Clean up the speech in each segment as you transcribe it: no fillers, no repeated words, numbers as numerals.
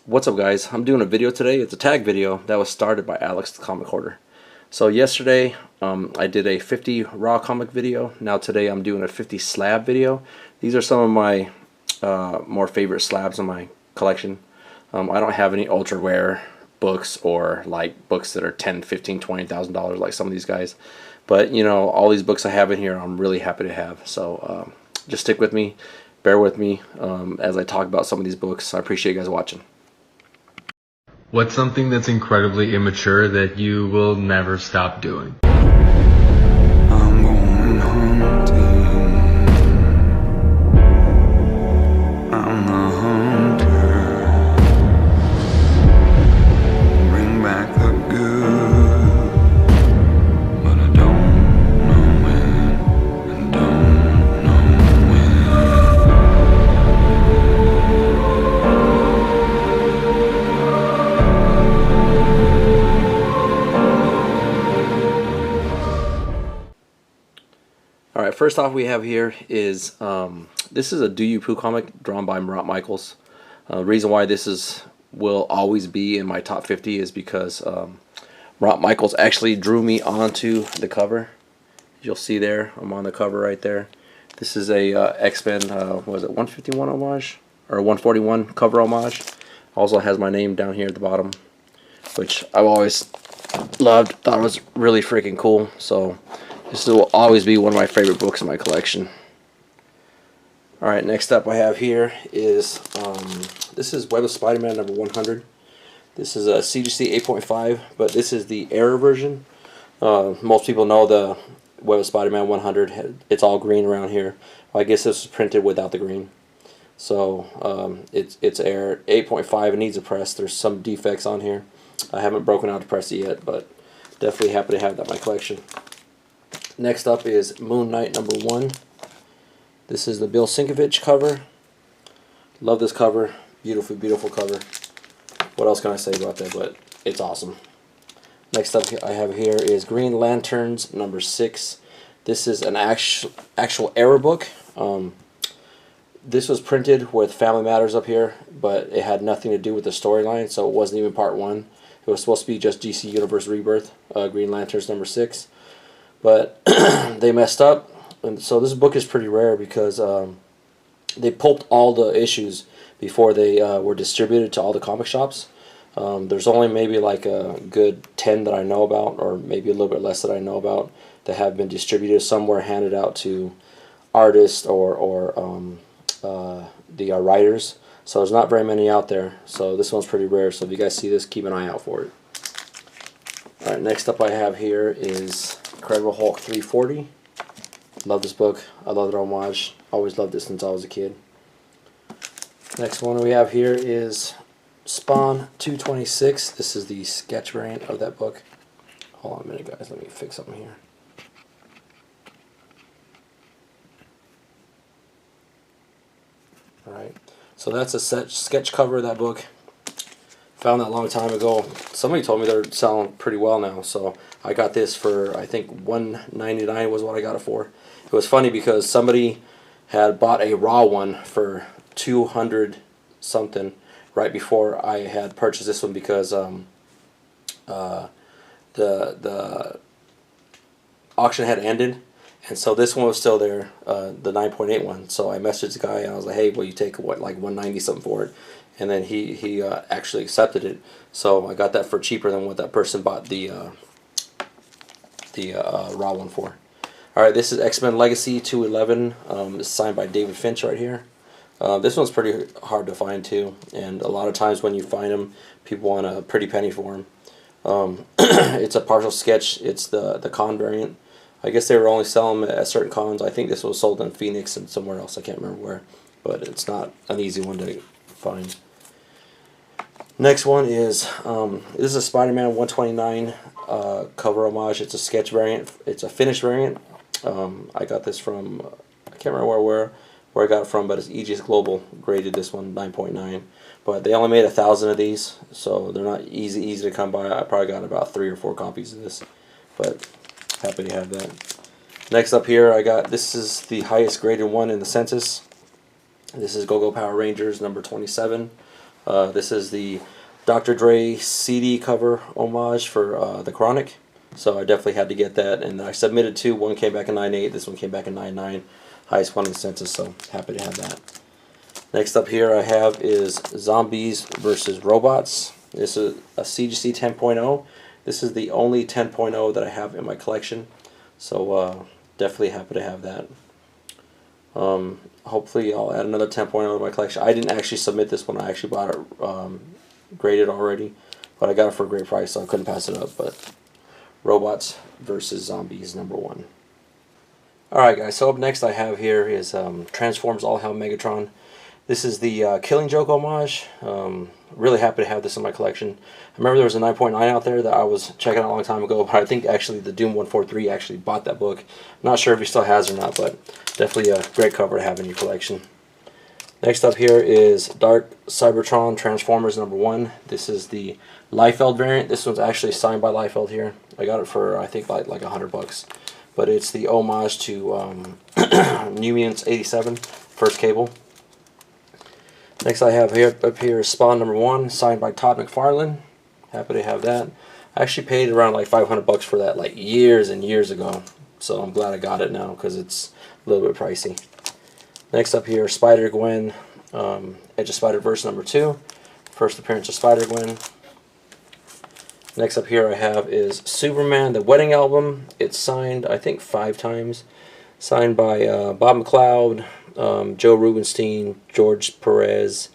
What's up, guys? I'm doing a video today. It's a tag video that was started by Alex the Comic Hoarder. So yesterday I did a 50 raw comic video. Now today I'm doing a 50 slab video. These are some of my more favorite slabs in my collection. I don't have any ultra rare books or like books that are $10, $15, $20,000 like some of these guys. But you know, all these books I have in here I'm really happy to have. So just stick with me, bear with me as I talk about some of these books. I appreciate you guys watching. What's something that's incredibly immature that you will never stop doing? I'm going hunting. I'm the hunter. Bring back the good, but I don't know when. I don't know when. Alright, first off we have here is, this is a Do You Poo comic drawn by Marat Michaels. The reason why this will always be in my top 50 is because Marat Michaels actually drew me onto the cover. You'll see there, I'm on the cover right there. This is a X-Men, what is it, 151 homage? Or 141 cover homage. Also has my name down here at the bottom, which I've always loved, thought it was really freaking cool. So this will always be one of my favorite books in my collection. Alright, next up I have here is, this is Web of Spider-Man number 100. This is a CGC 8.5, but this is the error version. Most people know the Web of Spider-Man 100. It's all green around here. I guess this was printed without the green. So it's error 8.5. It needs a press. There's some defects on here. I haven't broken out to press it yet, but definitely happy to have that in my collection. Next up is Moon Knight number 1. This is the Bill Sienkiewicz cover. Love this cover. Beautiful, beautiful cover. What else can I say about that? But it's awesome. Next up I have here is Green Lanterns number 6. This is an actual error book. This was printed with Family Matters up here, but it had nothing to do with the storyline, so it wasn't even part 1. It was supposed to be just DC Universe Rebirth, Green Lanterns number 6. But they messed up, and so this book is pretty rare because they pulped all the issues before they were distributed to all the comic shops. There's only maybe like a good 10 that I know about, or maybe a little bit less that I know about, that have been distributed somewhere, handed out to artists or the writers. So there's not very many out there. So this one's pretty rare. So if you guys see this, keep an eye out for it. Alright, next up I have here is Incredible Hulk 340. Love this book. I love the homage. Always loved it since I was a kid. Next one we have here is Spawn 226. This is the sketch variant of that book. Hold on a minute, guys. Let me fix something here. Alright, so that's a sketch cover of that book. Found that a long time ago. Somebody told me they're selling pretty well now, so I got this for, I think, $1.99 was what I got it for. It was funny because somebody had bought a raw one for $200 something right before I had purchased this one because the auction had ended, and so this one was still there, the 9.8 one. So I messaged the guy and I was like, hey, will you take what, like $190 something for it? And then he actually accepted it. So I got that for cheaper than what that person bought the raw one for. Alright, this is X-Men Legacy 211. It's signed by David Finch right here. This one's pretty hard to find too, and a lot of times when you find them, people want a pretty penny for them. It's a partial sketch. It's the con variant. I guess they were only selling them at certain cons. I think this was sold in Phoenix and somewhere else. I can't remember where, but it's not an easy one to find. Next one is this is a Spider-Man 129 cover homage. It's a sketch variant. It's a finished variant. I got this from, I can't remember where I got it from, but it's EGS Global graded this one 9.9. But they only made 1,000 of these, so they're not easy to come by. I probably got about 3 or 4 copies of this, but happy to have that. Next up here, I got, this is the highest graded one in the census. This is Go-Go Power Rangers number 27. This is the Dr. Dre CD cover homage for The Chronic. So I definitely had to get that, and I submitted two. One came back in 9.8, this one came back in 9.9. Highest one in the census, so happy to have that. Next up here I have is Zombies versus Robots. This is a CGC 10.0. This is the only 10.0 that I have in my collection, so definitely happy to have that. Hopefully I'll add another 10.0 to my collection. I didn't actually submit this one. I actually bought it graded already, but I got it for a great price, so I couldn't pass it up. But Robots versus Zombies #1. Alright guys, so up next I have here is Transformers All Hell Megatron. This is the Killing Joke homage. Really happy to have this in my collection. I remember there was a 9.9 out there that I was checking out a long time ago, but I think actually the Doom 143 actually bought that book. I'm not sure if he still has or not, but definitely a great cover to have in your collection. Next up here is Dark Cybertron Transformers #1. This is the Liefeld variant. This one's actually signed by Liefeld here. I got it for I think like $100, but it's the homage to New Mutants 87 first Cable. Next I have here up here is Spawn #1, signed by Todd McFarlane. Happy to have that. I actually paid around like $500 for that like years and years ago, so I'm glad I got it now because it's a little bit pricey. Next up here, Spider-Gwen, Edge of Spider-Verse #2, first appearance of Spider-Gwen. Next up here I have is Superman, the Wedding Album. It's signed, I think, 5 times. Signed by Bob McLeod, Joe Rubenstein, George Perez,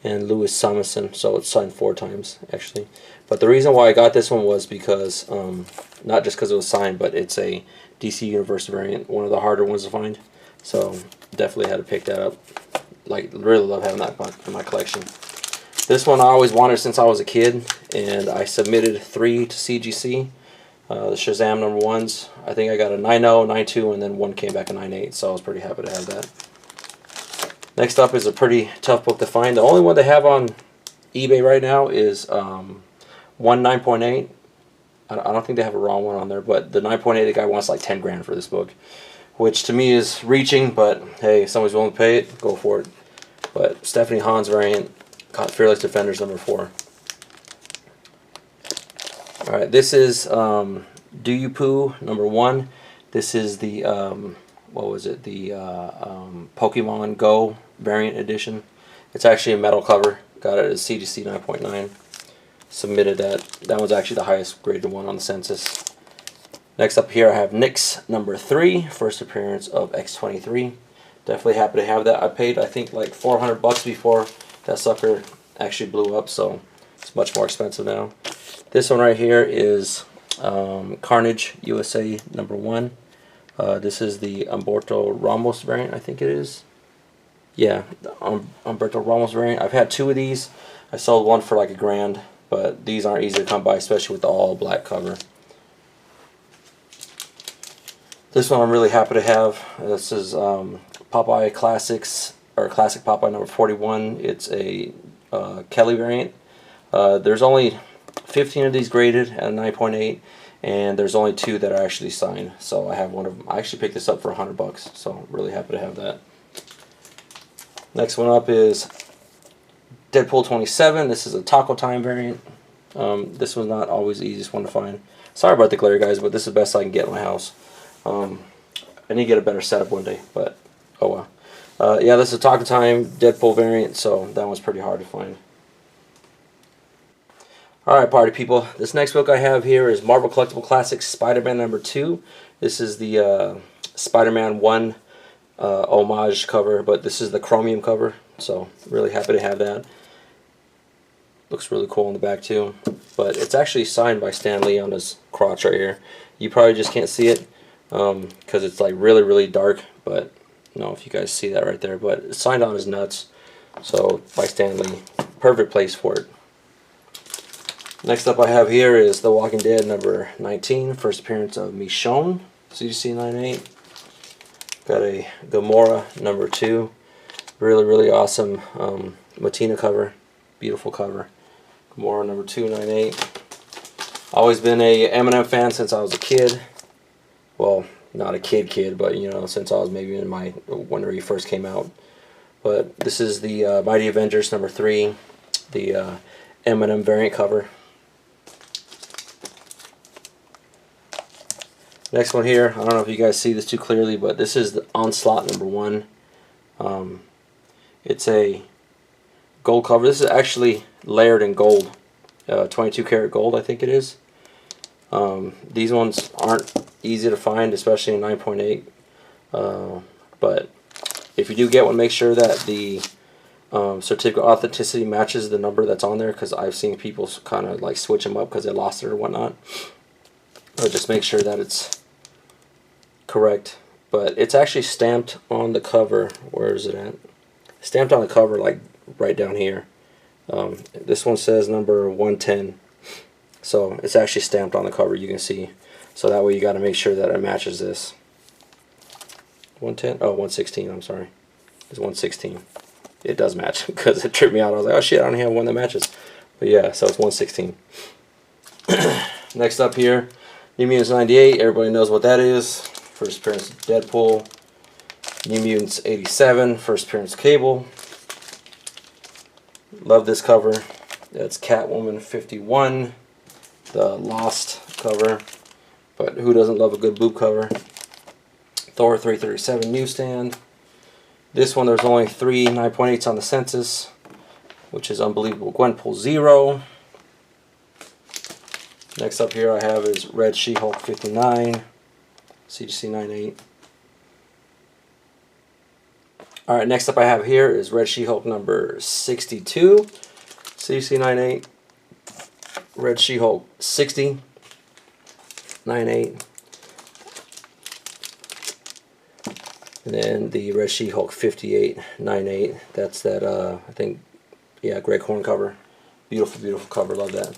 and Louis Samuelson. So it's signed 4 times, actually. But the reason why I got this one was because, not just because it was signed, but it's a DC Universe variant, one of the harder ones to find. So definitely had to pick that up. Like, really love having that in my collection. This one I always wanted since I was a kid, and I submitted 3 to CGC. The Shazam #1s. I think I got a 9.0, 9.2, and then one came back in 9.8, so I was pretty happy to have that. Next up is a pretty tough book to find. The only one they have on eBay right now is one 9.8. I don't think they have a raw one on there, but the 9.8, the guy wants like 10 grand for this book, which to me is reaching, but hey, if somebody's willing to pay it, go for it. But Stephanie Hahn's variant, Fearless Defenders #4. Alright, this is Do You Poo #1. This is the, what was it, the Pokemon Go variant edition. It's actually a metal cover. Got it at CGC 9.9. Submitted that. That was actually the highest graded one on the census. Next up here I have Nyx #3, first appearance of X-23. Definitely happy to have that. I paid, I think, like $400 before that sucker actually blew up, so it's much more expensive now. This one right here is Carnage USA #1. This is the Humberto Ramos variant, I think it is. Yeah, the Humberto Ramos variant. I've had 2 of these. I sold one for like $1,000, but these aren't easy to come by, especially with the all black cover. This one I'm really happy to have. This is Popeye Classics, or Classic Popeye #41. It's a Kelly variant. There's only 15 of these graded at 9.8, and there's only 2 that are actually signed. So I have one of them. I actually picked this up for $100, so really happy to have that. Next one up is Deadpool 27. This is a Taco Time variant. This one's not always the easiest one to find. Sorry about the glare, guys, but this is the best I can get in my house. I need to get a better setup one day, but oh well. Yeah, this is a Taco Time Deadpool variant, so that one's pretty hard to find. Alright, party people, this next book I have here is Marvel Collectible Classics Spider-Man #2. This is the Spider-Man 1 homage cover, but this is the chromium cover, so really happy to have that. Looks really cool on the back too, but it's actually signed by Stan Lee on his crotch right here. You probably just can't see it because it's like really dark, but I don't know if you guys see that right there, but it's signed on his nuts, so by Stan Lee. Perfect place for it. Next up I have here is The Walking Dead #19, first appearance of Michonne, CGC 9.8. Got a Gamora #2, really awesome Matina cover, beautiful cover. Gamora #2, 9.8. Always been a Eminem fan since I was a kid. Well, not a kid, but you know, since I was maybe in my, whenever he first came out. But this is the Mighty Avengers #3. the M&M variant cover. Next one here, I don't know if you guys see this too clearly, but this is the Onslaught #1. It's a gold cover. This is actually layered in gold, 22 karat gold, I think it is. These ones aren't easy to find, especially in 9.8. But if you do get one, make sure that the certificate of authenticity matches the number that's on there, because I've seen people kind of like switch them up because they lost it or whatnot. Or just make sure that it's correct. But it's actually stamped on the cover. Where is it at? Stamped on the cover, like right down here. This one says number 110. So it's actually stamped on the cover, you can see. So that way you got to make sure that it matches this. 110? Oh, 116, I'm sorry. It's 116. It does match, because it tripped me out. I was like, oh shit, I don't have one that matches. But yeah, so it's 116. Next up here, New Mutants 98, everybody knows what that is. First appearance of Deadpool. New Mutants 87, first appearance Cable. Love this cover. That's Catwoman 51, the Lost cover. But who doesn't love a good boob cover? Thor 337 newsstand. This one, there's only 3 9.8s on the census, which is unbelievable. Gwenpool 0. Next up here I have is Red She-Hulk 59, CGC 98. Alright, next up I have here is Red She-Hulk number 62, CGC 98. Red She-Hulk 60, 98. And then the Red She-Hulk 58, 98. That's that, I think, yeah, Greg Horn cover. Beautiful, beautiful cover. Love that.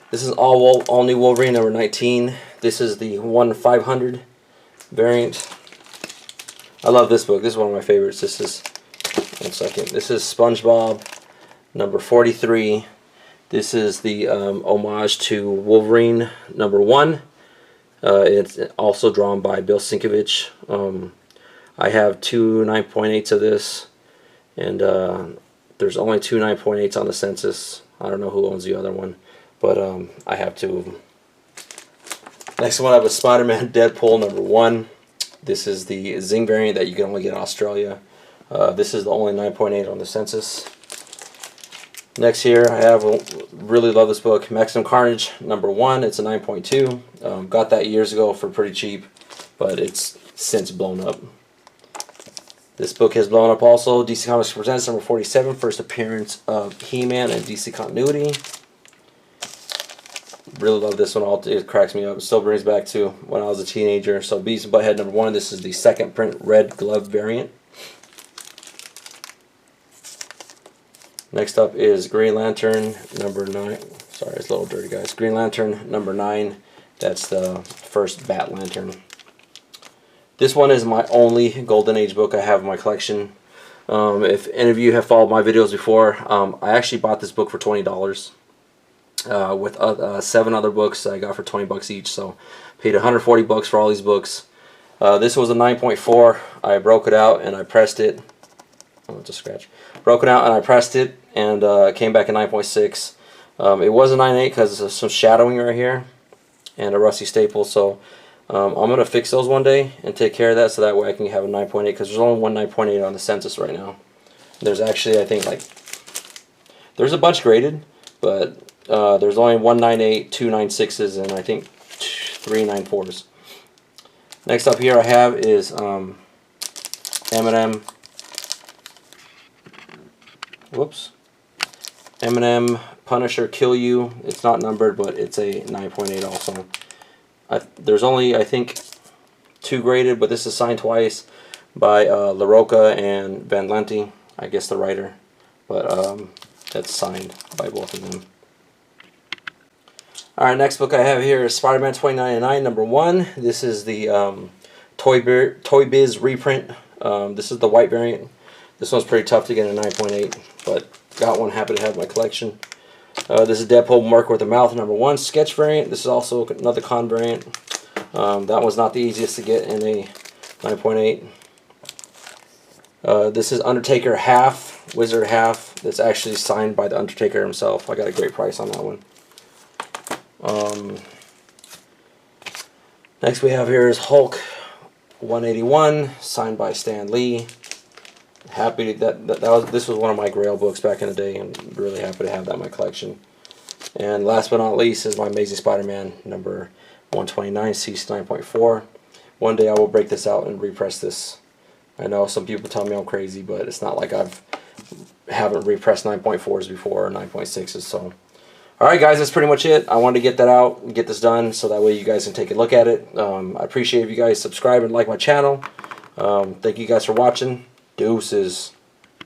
This is all new Wolverine number 19. This is the 1/500 variant. I love this book. This is one of my favorites. This is, one second. This is SpongeBob number 43. This is the homage to Wolverine number 1. It's also drawn by Bill Sienkiewicz. I have 2 9.8s of this, and there's only 2 9.8s on the census. I don't know who owns the other one, but I have 2 of them. Next one I have is Spider-Man Deadpool number 1. This is the Zing variant that you can only get in Australia. This is the only 9.8 on the census. Next here I have, really love this book, Maximum Carnage number 1. It's a 9.2. Got that years ago for pretty cheap, but it's since blown up. This book has blown up also. DC Comics Presents number 47, first appearance of He-Man and DC Continuity. Really love this one. It cracks me up. It still brings back to when I was a teenager. So Beavis and Butthead number 1. This is the second print red glove variant. Next up is Green Lantern number 9. Sorry, it's a little dirty, guys. Green Lantern number 9. That's the first Bat Lantern. This one is my only Golden Age book I have in my collection. If any of you have followed my videos before, I actually bought this book for $20. With 7 other books I got for 20 bucks each, so paid 140 bucks for all these books. This was a 9.4. I broke it out and I pressed it. Oh, it's a scratch. Broke it out and I pressed it, and it came back at 9.6. It was a 9.8 because there's some shadowing right here and a rusty staple, so I'm going to fix those one day and take care of that, so that way I can have a 9.8, because there's only one 9.8 on the census right now. There's actually, I think, like, there's a bunch graded, but there's only 1 9.8, 2 9.6s, and I think 3 9.4s. Next up here I have is M&M. Whoops. M&M Punisher Kill You. It's not numbered, but it's a 9.8 also. There's only, I think, 2 graded, but this is signed twice by LaRocca and Van Lente, I guess the writer. But that's signed by both of them. Alright, next book I have here is Spider-Man 2099 number 1. This is the Toy Biz reprint. This is the white variant. This one's pretty tough to get a 9.8, but got one, happy to have in my collection. This is Deadpool Mark with the Mouth number 1 sketch variant. This is also another con variant. That one's not the easiest to get in a 9.8. This is Undertaker half, Wizard half. That's actually signed by the Undertaker himself. I got a great price on that one. Next we have here is Hulk 181, signed by Stan Lee. Happy this was one of my Grail books back in the day, and really happy to have that in my collection. And last but not least is my Amazing Spider-Man number 129, Cease 9.4. One day I will break this out and repress this. I know some people tell me I'm crazy, but it's not like haven't repressed 9.4s before or 9.6s. So, all right, guys, that's pretty much it. I wanted to get that out and get this done so that way you guys can take a look at it. I appreciate if you guys subscribe and like my channel. Thank you guys for watching. Deuces.